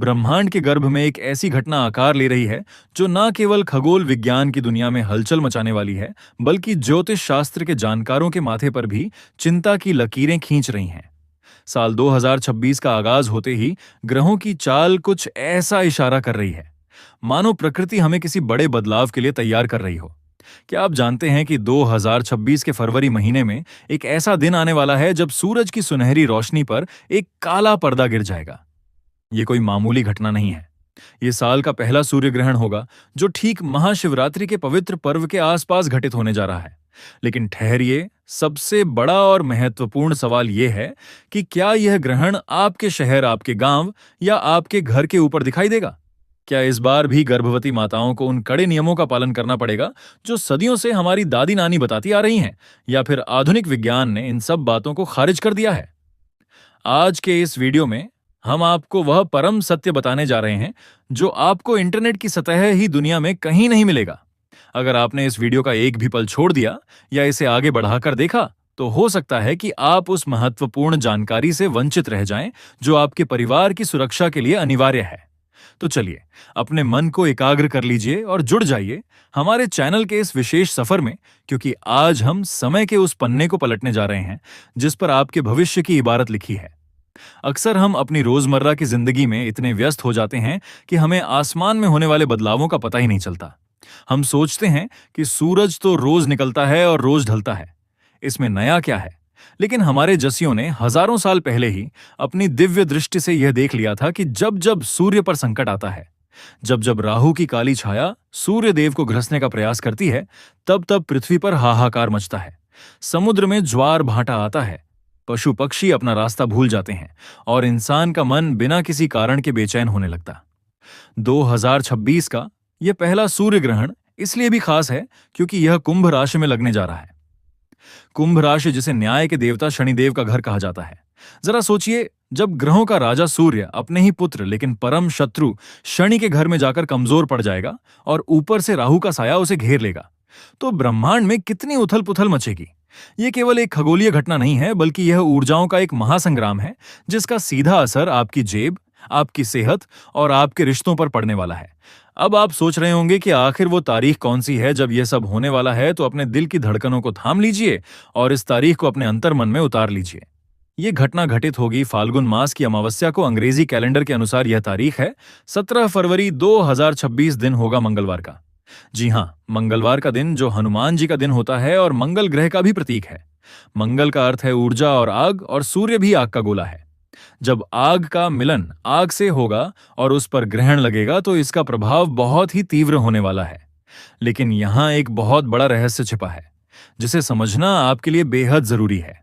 ब्रह्मांड के गर्भ में एक ऐसी घटना आकार ले रही है जो न केवल खगोल विज्ञान की दुनिया में हलचल मचाने वाली है, बल्कि ज्योतिष शास्त्र के जानकारों के माथे पर भी चिंता की लकीरें खींच रही हैं। साल 2026 का आगाज होते ही ग्रहों की चाल कुछ ऐसा इशारा कर रही है, मानो प्रकृति हमें किसी बड़े बदलाव के लिए तैयार कर रही हो। क्या आप जानते हैं कि 2026 के फरवरी महीने में एक ऐसा दिन आने वाला है जब सूरज की सुनहरी रोशनी पर एक काला पर्दा गिर जाएगा? ये कोई मामूली घटना नहीं है। ये साल का पहला सूर्य ग्रहण होगा जो ठीक महाशिवरात्रि के पवित्र पर्व के आसपास घटित होने जा रहा है। लेकिन ठहरिए, सबसे बड़ा और महत्वपूर्ण सवाल यह है कि क्या यह ग्रहण आपके शहर, आपके गांव या आपके घर के ऊपर दिखाई देगा? क्या इस बार भी गर्भवती माताओं को उन कड़े नियमों का पालन करना पड़ेगा जो सदियों से हमारी दादी नानी बताती आ रही हैं, या फिर आधुनिक विज्ञान ने इन सब बातों को खारिज कर दिया है? आज के इस वीडियो में हम आपको वह परम सत्य बताने जा रहे हैं जो आपको इंटरनेट की सतह ही दुनिया में कहीं नहीं मिलेगा। अगर आपने इस वीडियो का एक भी पल छोड़ दिया या इसे आगे बढ़ाकर देखा, तो हो सकता है कि आप उस महत्वपूर्ण जानकारी से वंचित रह जाएं जो आपके परिवार की सुरक्षा के लिए अनिवार्य है। तो चलिए, अपने मन को एकाग्र कर लीजिए और जुड़ जाइए हमारे चैनल के इस विशेष सफर में, क्योंकि आज हम समय के उस पन्ने को पलटने जा रहे हैं जिस पर आपके भविष्य की इबारत लिखी है। अक्सर हम अपनी रोजमर्रा की जिंदगी में इतने व्यस्त हो जाते हैं कि हमें आसमान में होने वाले बदलावों का पता ही नहीं चलता। हम सोचते हैं कि सूरज तो रोज निकलता है और रोज ढलता है, इसमें नया क्या है? लेकिन हमारे जसियों ने हजारों साल पहले ही अपनी दिव्य दृष्टि से यह देख लिया था कि जब जब सूर्य पर संकट आता है, जब जब राहु की काली छाया सूर्य देव को ग्रसने का प्रयास करती है, तब तब पृथ्वी पर हाहाकार मचता है, समुद्र में ज्वार भाटा आता है, पशु पक्षी अपना रास्ता भूल जाते हैं और इंसान का मन बिना किसी कारण के बेचैन होने लगता। 2026 का यह पहला सूर्य ग्रहण इसलिए भी खास है क्योंकि यह कुंभ राशि में लगने जा रहा है। कुंभ राशि, जिसे न्याय के देवता शनिदेव का घर कहा जाता है। जरा सोचिए, जब ग्रहों का राजा सूर्य अपने ही पुत्र लेकिन परम शत्रु शनि के घर में जाकर कमजोर पड़ जाएगा और ऊपर से राहु का साया उसे घेर लेगा, तो ब्रह्मांड में कितनी उथल पुथल मचेगी। यह केवल एक खगोलीय घटना नहीं है, बल्कि यह ऊर्जाओं का एक महासंग्राम है जिसका सीधा असर आपकी जेब, आपकी सेहत और आपके रिश्तों पर पड़ने वाला है। अब आप सोच रहे होंगे कि आखिर वो तारीख कौन सी है जब यह सब होने वाला है, तो अपने दिल की धड़कनों को थाम लीजिए और इस तारीख को अपने अंतर्मन में उतार लीजिए। ये घटना घटित होगी फाल्गुन मास की अमावस्या को। अंग्रेजी कैलेंडर के अनुसार यह तारीख है 17 फरवरी 2026। दिन होगा मंगलवार का। जी हाँ, मंगलवार का दिन, जो हनुमान जी का दिन होता है और मंगल ग्रह का भी प्रतीक है। मंगल का अर्थ है ऊर्जा और आग, और सूर्य भी आग का गोला है। जब आग का मिलन आग से होगा और उस पर ग्रहण लगेगा तो इसका प्रभाव बहुत ही तीव्र होने वाला है। लेकिन यहां एक बहुत बड़ा रहस्य छिपा है जिसे समझना आपके लिए बेहद जरूरी है।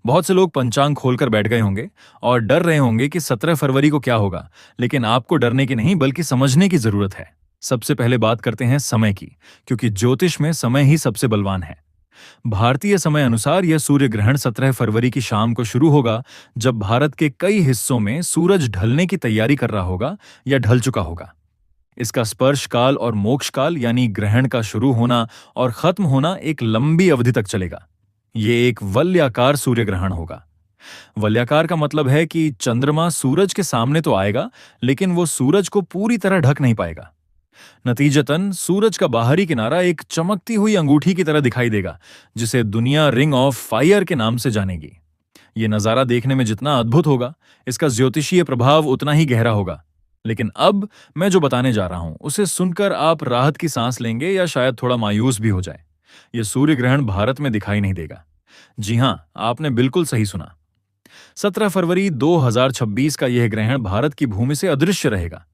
बहुत से लोग पंचांग खोलकर बैठ गए होंगे और डर रहे होंगे कि 17 फरवरी को क्या होगा, लेकिन आपको डरने की नहीं बल्कि समझने की जरूरत है। सबसे पहले बात करते हैं समय की, क्योंकि ज्योतिष में समय ही सबसे बलवान है। भारतीय समय अनुसार यह सूर्य ग्रहण 17 फरवरी की शाम को शुरू होगा, जब भारत के कई हिस्सों में सूरज ढलने की तैयारी कर रहा होगा या ढल चुका होगा। इसका स्पर्श काल और मोक्ष काल, यानी ग्रहण का शुरू होना और खत्म होना, एक लंबी अवधि तक चलेगा। ये एक वलयाकार सूर्य ग्रहण होगा। वलयाकार का मतलब है कि चंद्रमा सूरज के सामने तो आएगा, लेकिन वो सूरज को पूरी तरह ढक नहीं पाएगा। नतीजतन सूरज का बाहरी किनारा एक चमकती हुई अंगूठी की तरह दिखाई देगा, जिसे दुनिया रिंग ऑफ फायर के नाम से जानेगी। ये नजारा देखने में जितना अद्भुत होगा, इसका ज्योतिषीय प्रभाव उतना ही गहरा होगा। लेकिन अब मैं जो बताने जा रहा हूं, उसे सुनकर आप राहत की सांस लेंगे या शायद थोड़ा मायूस भी हो जाए। यह सूर्य ग्रहण भारत में दिखाई नहीं देगा। जी हां, आपने बिल्कुल सही सुना। 17 फरवरी 2026 का यह ग्रहण भारत की भूमि से अदृश्य रहेगा।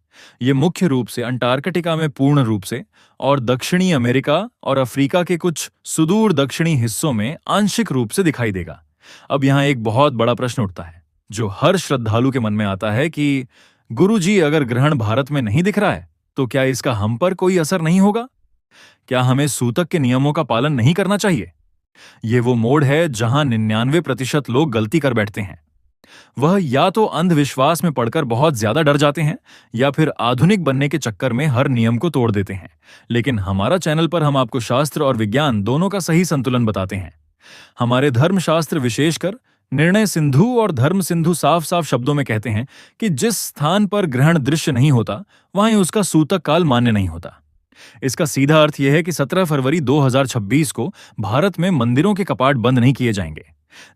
ये मुख्य रूप से अंटार्कटिका में पूर्ण रूप से और दक्षिणी अमेरिका और अफ्रीका के कुछ सुदूर दक्षिणी हिस्सों में आंशिक रूप से दिखाई देगा। अब यहाँ एक बहुत बड़ा प्रश्न उठता है जो हर श्रद्धालु के मन में आता है कि गुरुजी, अगर ग्रहण भारत में नहीं दिख रहा है तो क्या इसका हम पर कोई असर नहीं होगा? क्या हमें सूतक के नियमों का पालन नहीं करना चाहिए? ये वो मोड़ है जहां 99% लोग गलती कर बैठते हैं। वह या तो अंधविश्वास में पड़कर बहुत ज्यादा डर जाते हैं या फिर आधुनिक बनने के चक्कर में हर नियम को तोड़ देते हैं। लेकिन हमारा चैनल पर हम आपको शास्त्र और विज्ञान दोनों का सही संतुलन बताते हैं। हमारे धर्मशास्त्र, विशेषकर निर्णय सिंधु और धर्म सिंधु साफ साफ शब्दों में कहते हैं कि जिस स्थान पर ग्रहण दृश्य नहीं होता वहीं उसका सूतक काल मान्य नहीं होता। इसका सीधा अर्थ यह है कि 17 फरवरी 2026 को भारत में मंदिरों के कपाट बंद नहीं किए जाएंगे।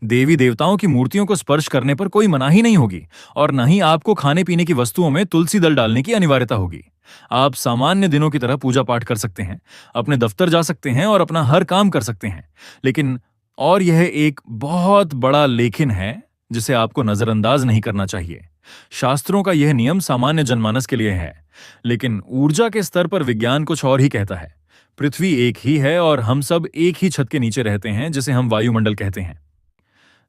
देवी देवताओं की मूर्तियों को स्पर्श करने पर कोई मनाही नहीं होगी और न ही आपको खाने पीने की वस्तुओं में तुलसी दल डालने की अनिवार्यता होगी। आप सामान्य दिनों की तरह पूजा पाठ कर सकते हैं, अपने दफ्तर जा सकते हैं और अपना हर काम कर सकते हैं। लेकिन और यह एक बहुत बड़ा लेकिन है जिसे आपको नजरअंदाज नहीं करना चाहिए। शास्त्रों का यह नियम सामान्य जनमानस के लिए है, लेकिन ऊर्जा के स्तर पर विज्ञान कुछ और ही कहता है। पृथ्वी एक ही है और हम सब एक ही छत के नीचे रहते हैं, जिसे हम वायुमंडल कहते हैं।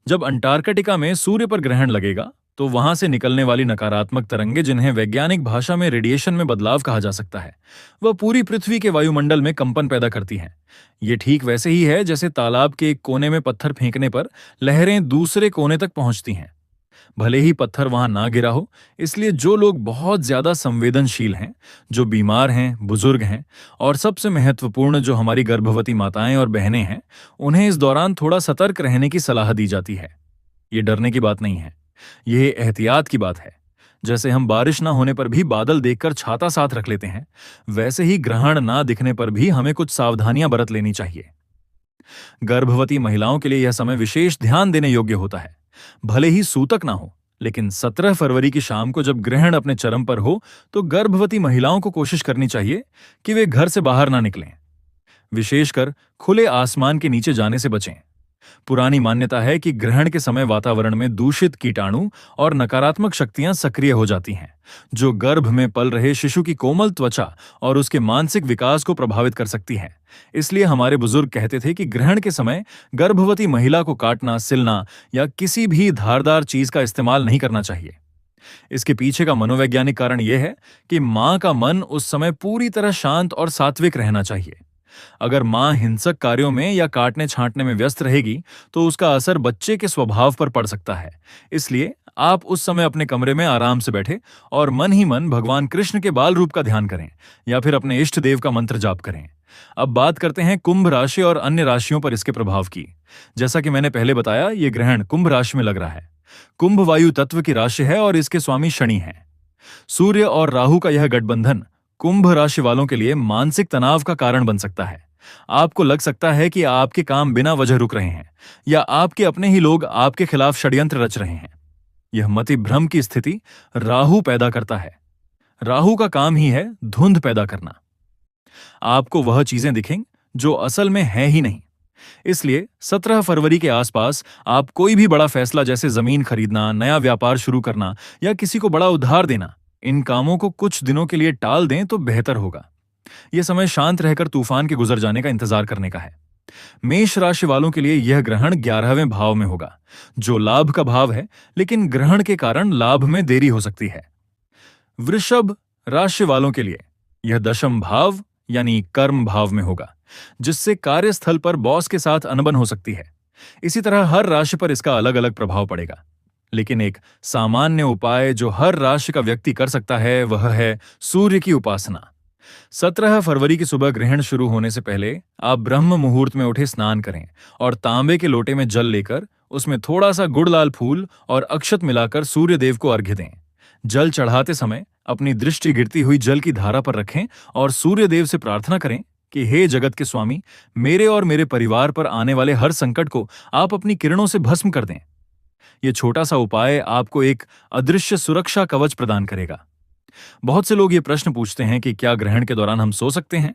जब अंटार्कटिका में सूर्य पर ग्रहण लगेगा तो वहां से निकलने वाली नकारात्मक तरंगे, जिन्हें वैज्ञानिक भाषा में रेडिएशन में बदलाव कहा जा सकता है, वह पूरी पृथ्वी के वायुमंडल में कंपन पैदा करती हैं। ये ठीक वैसे ही है जैसे तालाब के एक कोने में पत्थर फेंकने पर लहरें दूसरे कोने तक पहुंचती हैं। भले ही पत्थर वहां ना गिरा हो, इसलिए जो लोग बहुत ज्यादा संवेदनशील हैं, जो बीमार हैं, बुजुर्ग हैं और सबसे महत्वपूर्ण जो हमारी गर्भवती माताएं और बहनें हैं, उन्हें इस दौरान थोड़ा सतर्क रहने की सलाह दी जाती है। ये डरने की बात नहीं है, ये एहतियात की बात है। जैसे हम बारिश ना होने पर भी बादल देखकर छाता साथ रख लेते हैं, वैसे ही ग्रहण ना दिखने पर भी हमें कुछ सावधानियां बरत लेनी चाहिए। गर्भवती महिलाओं के लिए यह समय विशेष ध्यान देने योग्य होता है। भले ही सूतक ना हो, लेकिन 17 फरवरी की शाम को जब ग्रहण अपने चरम पर हो तो गर्भवती महिलाओं को कोशिश करनी चाहिए कि वे घर से बाहर ना निकलें। विशेषकर खुले आसमान के नीचे जाने से बचें। पुरानी मान्यता है कि ग्रहण के समय वातावरण में दूषित कीटाणु और नकारात्मक शक्तियां सक्रिय हो जाती हैं, जो गर्भ में पल रहे शिशु की कोमल त्वचा और उसके मानसिक विकास को प्रभावित कर सकती हैं। इसलिए हमारे बुजुर्ग कहते थे कि ग्रहण के समय गर्भवती महिला को काटना, सिलना या किसी भी धारदार चीज का इस्तेमाल नहीं करना चाहिए। इसके पीछे का मनोवैज्ञानिक कारण यह है कि मां का मन उस समय पूरी तरह शांत और सात्विक रहना चाहिए। अगर मां हिंसक कार्यों में या काटने छांटने में व्यस्त रहेगी तो उसका असर बच्चे के स्वभाव पर पड़ सकता है। इसलिए आप उस समय अपने कमरे में आराम से बैठे और मन ही मन भगवान कृष्ण के बाल रूप का ध्यान करें या फिर अपने इष्ट देव का मंत्र जाप करें। अब बात करते हैं कुंभ राशि और अन्य राशियों पर इसके प्रभाव की। जैसा कि मैंने पहले बताया, ये ग्रहण कुंभ राशि में लग रहा है। कुंभ वायु तत्व की राशि है और इसके स्वामी शनि हैं। सूर्य और राहु का यह गठबंधन कुंभ राशि वालों के लिए मानसिक तनाव का कारण बन सकता है। आपको लग सकता है कि आपके काम बिना वजह रुक रहे हैं या आपके अपने ही लोग आपके खिलाफ षड्यंत्र रच रहे हैं। यह मति भ्रम की स्थिति राहु पैदा करता है। राहु का काम ही है धुंध पैदा करना। आपको वह चीजें दिखें जो असल में है ही नहीं। इसलिए 17 फरवरी के आसपास आप कोई भी बड़ा फैसला, जैसे जमीन खरीदना, नया व्यापार शुरू करना या किसी को बड़ा उधार देना, इन कामों को कुछ दिनों के लिए टाल दें तो बेहतर होगा। यह समय शांत रहकर तूफान के गुजर जाने का इंतजार करने का है। मेष राशि वालों के लिए यह ग्रहण 11वें भाव में होगा, जो लाभ का भाव है, लेकिन ग्रहण के कारण लाभ में देरी हो सकती है। वृषभ राशि वालों के लिए यह 10वें भाव यानी कर्म भाव में होगा, जिससे कार्यस्थल पर बॉस के साथ अनबन हो सकती है। इसी तरह हर राशि पर इसका अलग अलग प्रभाव पड़ेगा, लेकिन एक सामान्य उपाय जो हर राशि का व्यक्ति कर सकता है वह है सूर्य की उपासना। 17 फरवरी की सुबह ग्रहण शुरू होने से पहले आप ब्रह्म मुहूर्त में उठे स्नान करें और तांबे के लोटे में जल लेकर उसमें थोड़ा सा गुड़ लाल फूल और अक्षत मिलाकर सूर्य देव को अर्घ्य दें। जल चढ़ाते समय अपनी दृष्टि गिरती हुई जल की धारा पर रखें और सूर्य देव से प्रार्थना करें कि हे जगत के स्वामी, मेरे और मेरे परिवार पर आने वाले हर संकट को आप अपनी किरणों से भस्म कर दें। यह छोटा सा उपाय आपको एक अदृश्य सुरक्षा कवच प्रदान करेगा। बहुत से लोग ये प्रश्न पूछते हैं कि क्या ग्रहण के दौरान हम सो सकते हैं?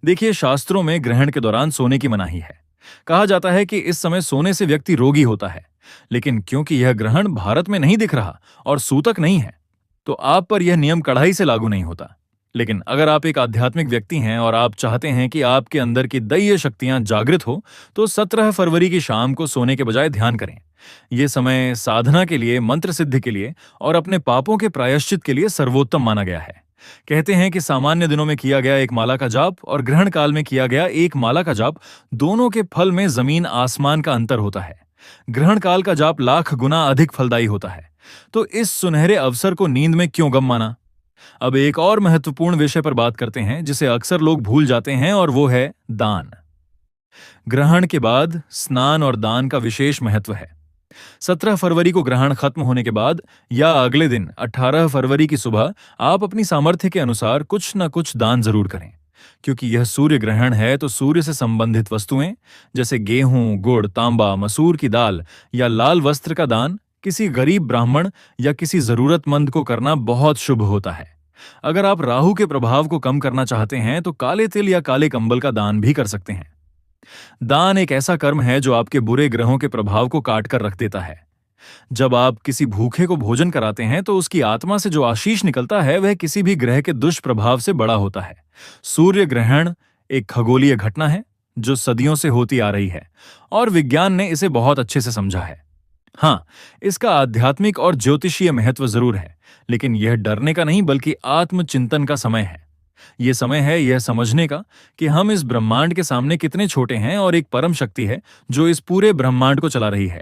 देखिए, शास्त्रों में ग्रहण के दौरान सोने की मनाही है। कहा जाता है कि इस समय सोने से व्यक्ति रोगी होता है, लेकिन क्योंकि यह ग्रहण भारत में नहीं दिख रहा और सूतक नहीं है, तो आप पर यह नियम कड़ाई से लागू नहीं होता। लेकिन अगर आप एक आध्यात्मिक व्यक्ति हैं और आप चाहते हैं कि आपके अंदर की दैवीय शक्तियां जागृत हो, तो 17 फरवरी की शाम को सोने के बजाय ध्यान करें। यह समय साधना के लिए, मंत्र सिद्धि के लिए और अपने पापों के प्रायश्चित के लिए सर्वोत्तम माना गया है। कहते हैं कि सामान्य दिनों में किया गया एक माला का जाप और ग्रहण काल में किया गया एक माला का जाप, दोनों के फल में जमीन आसमान का अंतर होता है। ग्रहण काल का जाप लाख गुना अधिक फलदायी होता है। तो इस सुनहरे अवसर को नींद में क्यों गम माना? अब एक और महत्वपूर्ण विषय पर बात करते हैं जिसे अक्सर लोग भूल जाते हैं, और वो है दान। ग्रहण के बाद स्नान और दान का विशेष महत्व है। 17 फरवरी को ग्रहण खत्म होने के बाद या अगले दिन 18 फरवरी की सुबह आप अपनी सामर्थ्य के अनुसार कुछ न कुछ दान जरूर करें। क्योंकि यह सूर्य ग्रहण है तो सूर्य से संबंधित वस्तुएं जैसे गेहूं, गुड़, तांबा, मसूर की दाल या लाल वस्त्र का दान किसी गरीब ब्राह्मण या किसी जरूरतमंद को करना बहुत शुभ होता है। अगर आप राहु के प्रभाव को कम करना चाहते हैं तो काले तिल या काले कंबल का दान भी कर सकते हैं। दान एक ऐसा कर्म है जो आपके बुरे ग्रहों के प्रभाव को काट कर रख देता है। जब आप किसी भूखे को भोजन कराते हैं तो उसकी आत्मा से जो आशीष निकलता है वह किसी भी ग्रह के दुष्प्रभाव से बड़ा होता है। सूर्य ग्रहण एक खगोलीय घटना है जो सदियों से होती आ रही है और विज्ञान ने इसे बहुत अच्छे से समझा है। हाँ, इसका आध्यात्मिक और ज्योतिषीय महत्व जरूर है, लेकिन यह डरने का नहीं बल्कि आत्मचिंतन का समय है। यह समय है यह समझने का कि हम इस ब्रह्मांड के सामने कितने छोटे हैं और एक परम शक्ति है जो इस पूरे ब्रह्मांड को चला रही है।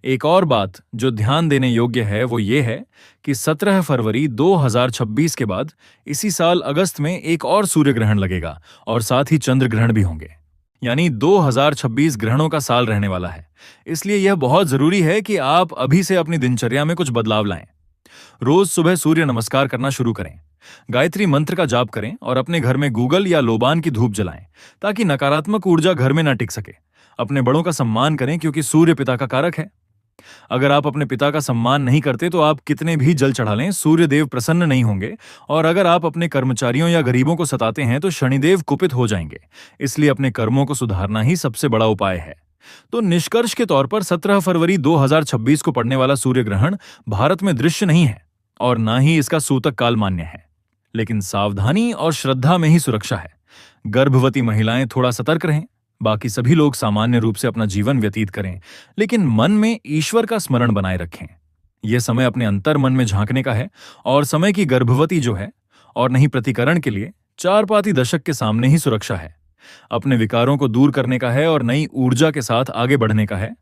एक और बात जो ध्यान देने योग्य है वो ये है कि 17 फरवरी 2026 के बाद इसी साल अगस्त में एक और सूर्य ग्रहण लगेगा और साथ ही चंद्र ग्रहण भी होंगे। यानी 2026 ग्रहणों का साल रहने वाला है। इसलिए यह बहुत जरूरी है कि आप अभी से अपनी दिनचर्या में कुछ बदलाव लाएं। रोज सुबह सूर्य नमस्कार करना शुरू करें, गायत्री मंत्र का जाप करें और अपने घर में गूगल या लोबान की धूप जलाएं ताकि नकारात्मक ऊर्जा घर में न टिक सके। अपने बड़ों का सम्मान करें क्योंकि सूर्य पिता का कारक है। अगर आप अपने पिता का सम्मान नहीं करते तो आप कितने भी जल चढ़ा लें, सूर्य देव प्रसन्न नहीं होंगे और अगर आप अपने कर्मचारियों या गरीबों को सताते हैं तो शनिदेव कुपित हो जाएंगे। इसलिए अपने कर्मों को सुधारना ही सबसे बड़ा उपाय है। तो निष्कर्ष के तौर पर 17 फरवरी 2026 को पड़ने वाला सूर्य ग्रहण भारत में दृश्य नहीं है और ना ही इसका सूतक काल मान्य है, लेकिन सावधानी और श्रद्धा में ही सुरक्षा है। गर्भवती महिलाएं थोड़ा सतर्क रहें, बाकी सभी लोग सामान्य रूप से अपना जीवन व्यतीत करें, लेकिन मन में ईश्वर का स्मरण बनाए रखें। यह समय अपने अंतर मन में झांकने का है और समय की गर्भवती जो है और नहीं प्रतिकरण के लिए चारपाती दशक के सामने ही सुरक्षा है। अपने विकारों को दूर करने का है और नई ऊर्जा के साथ आगे बढ़ने का है।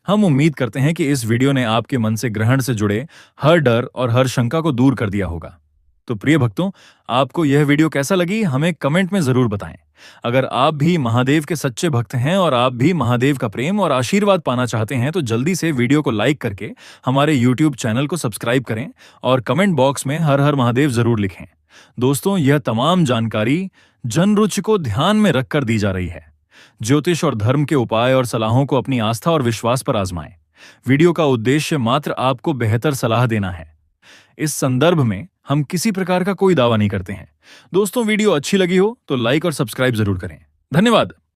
हम उम्मीद करते हैं कि इस वीडियो ने आपके मन से ग्रहण से जुड़े हर डर और हर शंका को दूर कर दिया होगा। तो प्रिय भक्तों, आपको यह वीडियो कैसा लगी हमें कमेंट में जरूर बताएं। अगर आप भी महादेव के सच्चे भक्त हैं और आप भी महादेव का प्रेम और आशीर्वाद पाना चाहते हैं तो जल्दी से वीडियो को लाइक करके हमारे YouTube चैनल को सब्सक्राइब करें और कमेंट बॉक्स में हर हर महादेव जरूर लिखें। दोस्तों, यह तमाम जानकारी जनरुचि को ध्यान में रखकर दी जा रही है। ज्योतिष और धर्म के उपाय और सलाहों को अपनी आस्था और विश्वास पर आजमाएं। वीडियो का उद्देश्य मात्र आपको बेहतर सलाह देना है। इस संदर्भ में हम किसी प्रकार का कोई दावा नहीं करते हैं। दोस्तों, वीडियो अच्छी लगी हो तो लाइक और सब्सक्राइब जरूर करें। धन्यवाद।